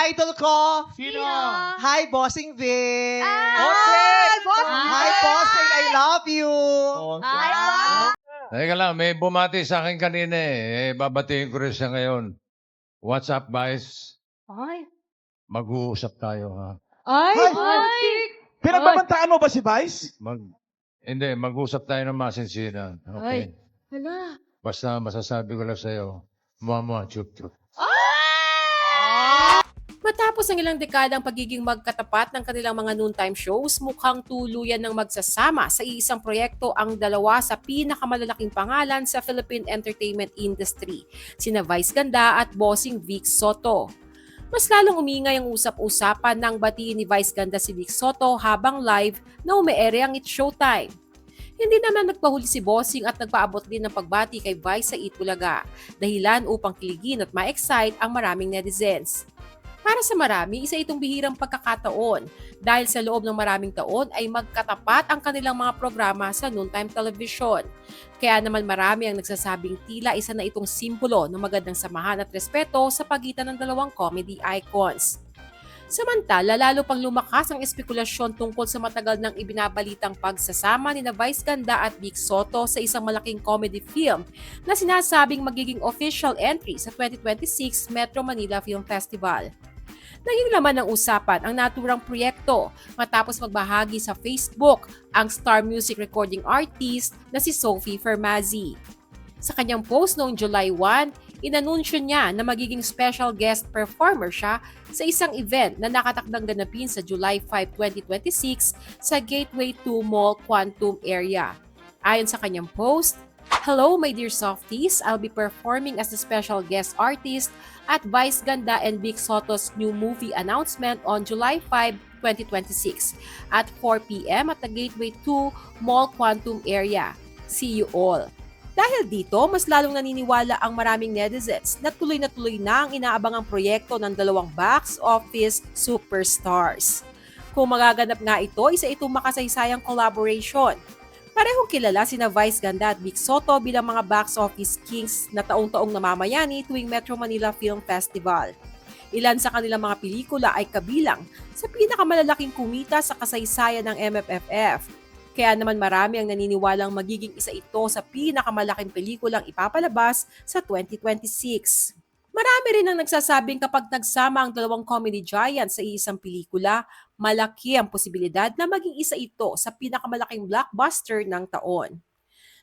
idol ko. Sino? Hi, Bossing Vic. Bossing! Hi, Bossing. I love you. Teka lang, may bumati sa akin kanina eh. Babatiin ko rin siya ngayon. What's up, guys? Ay. Mag-uusap tayo, ha? Ay! Pinababantaan mo ba si Vice? Hindi, mag-usap tayo ng masinsinan. Okay? Hala. Basta masasabi ko lang sa'yo, mama, chup-chup. Matapos ang ilang dekadang pagiging magkatapat ng kanilang mga noontime shows, mukhang tuluyan ng magsasama sa iisang proyekto ang dalawa sa pinakamalalaking pangalan sa Philippine entertainment industry, sina Vice Ganda at Bossing Vic Soto. Mas lalong umingay ang usap-usapan ng batiin ni Vice Ganda si Vic Soto habang live na umeere ang It's Showtime. Hindi naman nagpahuli si Bossing at nagpaabot din ng pagbati kay Vice sa Itbulaga, dahilan upang kiligin at ma-excite ang maraming netizens. Para sa marami, isa itong bihirang pagkakataon dahil sa loob ng maraming taon ay magkatapat ang kanilang mga programa sa noontime television. Kaya naman marami ang nagsasabing tila isa na itong simbolo ng magandang samahan at respeto sa pagitan ng dalawang comedy icons. Samantala, lalo pang lumakas ang espekulasyon tungkol sa matagal nang ibinabalitang pagsasama ni Vice Ganda at Vic Soto sa isang malaking comedy film na sinasabing magiging official entry sa 2026 Metro Manila Film Festival. Naging laman ng usapan ang naturang proyekto matapos magbahagi sa Facebook ang star music recording artist na si Sophie Fermazzi. Sa kanyang post noong July 1, inanunsyo niya na magiging special guest performer siya sa isang event na nakatakdang ganapin sa July 5, 2026 sa Gateway 2 Mall Quantum area. Ayon sa kanyang post, "Hello my dear softies, I'll be performing as a special guest artist at Vice Ganda and Vic Soto's new movie announcement on July 5, 2026 at 4 p.m. at the Gateway 2 Mall Quantum area. See you all." Dahil dito, mas lalong naniniwala ang maraming netizens na tuloy na ang inaabangang proyekto ng dalawang box office superstars. Kung magaganap nga ito, isa itong makasaysayang collaboration. Parehong kilala sina Vice Ganda at Vic Soto bilang mga box office kings na taong-taong namamayani tuwing Metro Manila Film Festival. Ilan sa kanilang mga pelikula ay kabilang sa pinakamalalaking kumita sa kasaysayan ng MFFF. Kaya naman marami ang naniniwalang magiging isa ito sa pinakamalaking pelikulang ipapalabas sa 2026. Marami rin ang nagsasabing kapag nagsama ang dalawang comedy giants sa isang pelikula, malaki ang posibilidad na maging isa ito sa pinakamalaking blockbuster ng taon.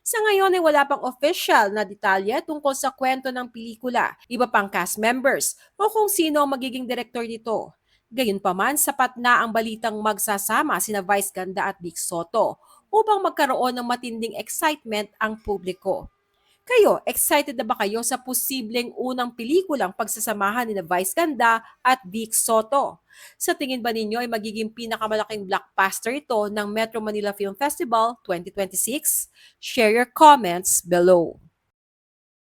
Sa ngayon ay wala pang official na detalye tungkol sa kwento ng pelikula, iba pang cast members o kung sino ang magiging direktor nito. Gayunpaman, sapat na ang balitang magsasama sina Vice Ganda at Vic Soto upang magkaroon ng matinding excitement ang publiko. Kayo, excited na ba kayo sa posibleng unang pelikulang pagsasamahan ni Vice Ganda at Vic Soto? Sa tingin ba ninyo ay magiging pinakamalaking blockbuster ito ng Metro Manila Film Festival 2026? Share your comments below.